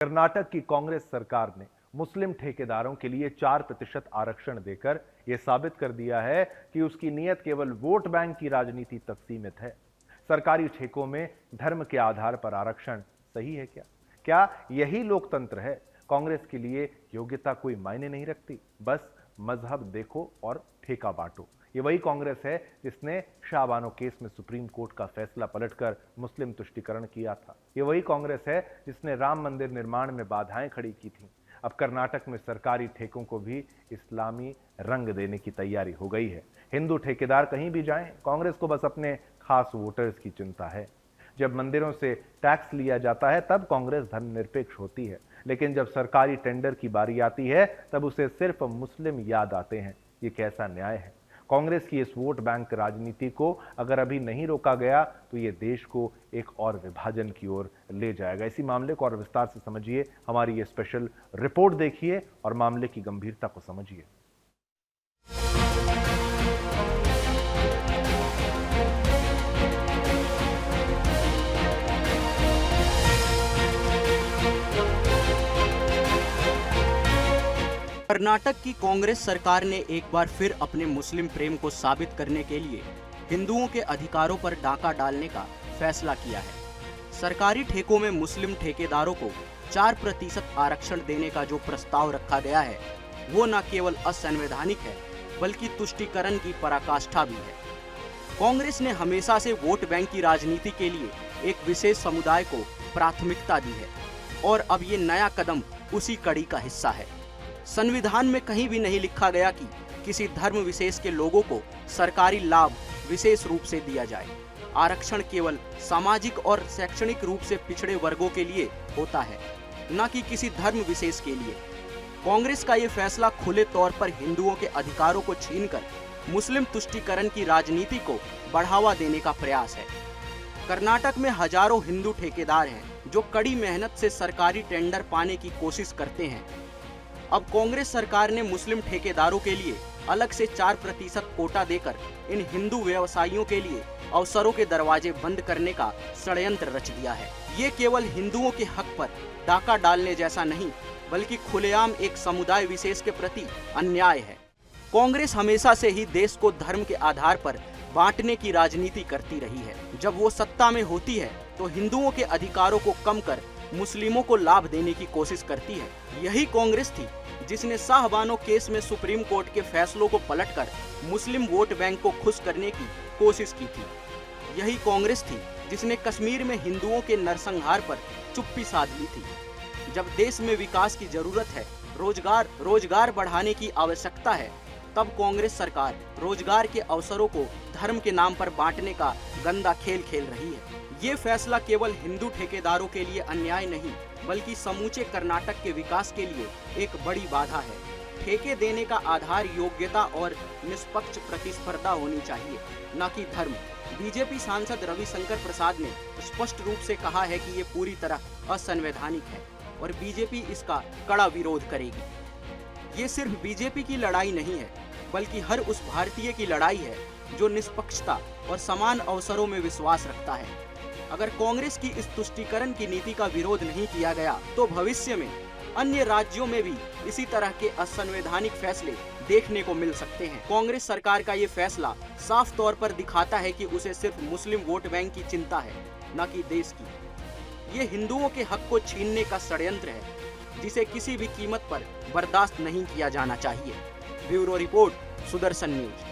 कर्नाटक की कांग्रेस सरकार ने मुस्लिम ठेकेदारों के लिए 4% आरक्षण देकर यह साबित कर दिया है कि उसकी नीयत केवल वोट बैंक की राजनीति तक सीमित है। सरकारी ठेकों में धर्म के आधार पर आरक्षण सही है क्या? क्या यही लोकतंत्र है? कांग्रेस के लिए योग्यता कोई मायने नहीं रखती, बस मजहब देखो और ठेका बांटो। ये वही कांग्रेस है जिसने शाहबानो केस में सुप्रीम कोर्ट का फैसला पलटकर मुस्लिम तुष्टीकरण किया था। ये वही कांग्रेस है जिसने राम मंदिर निर्माण में बाधाएं खड़ी की थी। अब कर्नाटक में सरकारी ठेकों को भी इस्लामी रंग देने की तैयारी हो गई है। हिंदू ठेकेदार कहीं भी जाएं, कांग्रेस को बस अपने खास वोटर्स की चिंता है। जब मंदिरों से टैक्स लिया जाता है तब कांग्रेस धर्मनिरपेक्ष होती है, लेकिन जब सरकारी टेंडर की बारी आती है तब उसे सिर्फ मुस्लिम याद आते हैं। ये कैसा न्याय है? कांग्रेस की इस वोट बैंक राजनीति को अगर अभी नहीं रोका गया तो ये देश को एक और विभाजन की ओर ले जाएगा। इसी मामले को और विस्तार से समझिए, हमारी ये स्पेशल रिपोर्ट देखिए और मामले की गंभीरता को समझिए। कर्नाटक की कांग्रेस सरकार ने एक बार फिर अपने मुस्लिम प्रेम को साबित करने के लिए हिंदुओं के अधिकारों पर डाका डालने का फैसला किया है। सरकारी ठेकों में मुस्लिम ठेकेदारों को 4% आरक्षण देने का जो प्रस्ताव रखा गया है वो न केवल असंवैधानिक है बल्कि तुष्टीकरण की पराकाष्ठा भी है। कांग्रेस ने हमेशा से वोट बैंक की राजनीति के लिए एक विशेष समुदाय को प्राथमिकता दी है और अब ये नया कदम उसी कड़ी का हिस्सा है। संविधान में कहीं भी नहीं लिखा गया कि किसी धर्म विशेष के लोगों को सरकारी लाभ विशेष रूप से दिया जाए। आरक्षण केवल सामाजिक और शैक्षणिक रूप से पिछड़े वर्गों के लिए होता है, न कि किसी धर्म विशेष के लिए। कांग्रेस का ये फैसला खुले तौर पर हिंदुओं के अधिकारों को छीनकर मुस्लिम तुष्टीकरण की राजनीति को बढ़ावा देने का प्रयास है। कर्नाटक में हजारों हिंदू ठेकेदार हैं जो कड़ी मेहनत से सरकारी टेंडर पाने की कोशिश करते हैं। अब कांग्रेस सरकार ने मुस्लिम ठेकेदारों के लिए अलग से 4% कोटा देकर इन हिंदू व्यवसायियों के लिए अवसरों के दरवाजे बंद करने का षड्यंत्र रच दिया है। ये केवल हिंदुओं के हक पर डाका डालने जैसा नहीं बल्कि खुलेआम एक समुदाय विशेष के प्रति अन्याय है। कांग्रेस हमेशा से ही देश को धर्म के आधार पर बांटने की राजनीति करती रही है। जब वो सत्ता में होती है तो हिंदुओं के अधिकारों को कम कर मुस्लिमों को लाभ देने की कोशिश करती है। यही कांग्रेस थी जिसने शाहबानो केस में सुप्रीम कोर्ट के फैसलों को पलटकर मुस्लिम वोट बैंक को खुश करने की कोशिश की थी। यही कांग्रेस थी जिसने कश्मीर में हिंदुओं के नरसंहार पर चुप्पी साध ली थी। जब देश में विकास की जरूरत है, रोजगार बढ़ाने की आवश्यकता है, तब कांग्रेस सरकार रोजगार के अवसरों को धर्म के नाम पर बांटने का गंदा खेल खेल रही है। ये फैसला केवल हिंदू ठेकेदारों के लिए अन्याय नहीं बल्कि समूचे कर्नाटक के विकास के लिए एक बड़ी बाधा है। ठेके देने का आधार योग्यता और निष्पक्ष प्रतिस्पर्धा होनी चाहिए, न कि धर्म। बीजेपी सांसद रविशंकर प्रसाद ने स्पष्ट रूप से कहा है कि ये पूरी तरह असंवैधानिक है और बीजेपी इसका कड़ा विरोध करेगी। ये सिर्फ बीजेपी की लड़ाई नहीं है बल्कि हर उस भारतीय की लड़ाई है जो निष्पक्षता और समान अवसरों में विश्वास रखता है। अगर कांग्रेस की इस तुष्टीकरण की नीति का विरोध नहीं किया गया तो भविष्य में अन्य राज्यों में भी इसी तरह के असंवैधानिक फैसले देखने को मिल सकते हैं। कांग्रेस सरकार का ये फैसला साफ तौर पर दिखाता है कि उसे सिर्फ मुस्लिम वोट बैंक की चिंता है, न कि देश की। ये हिंदुओं के हक को छीनने का षड्यंत्र है जिसे किसी भी कीमत पर बर्दाश्त नहीं किया जाना चाहिए। Bureau report, Sudarshan news.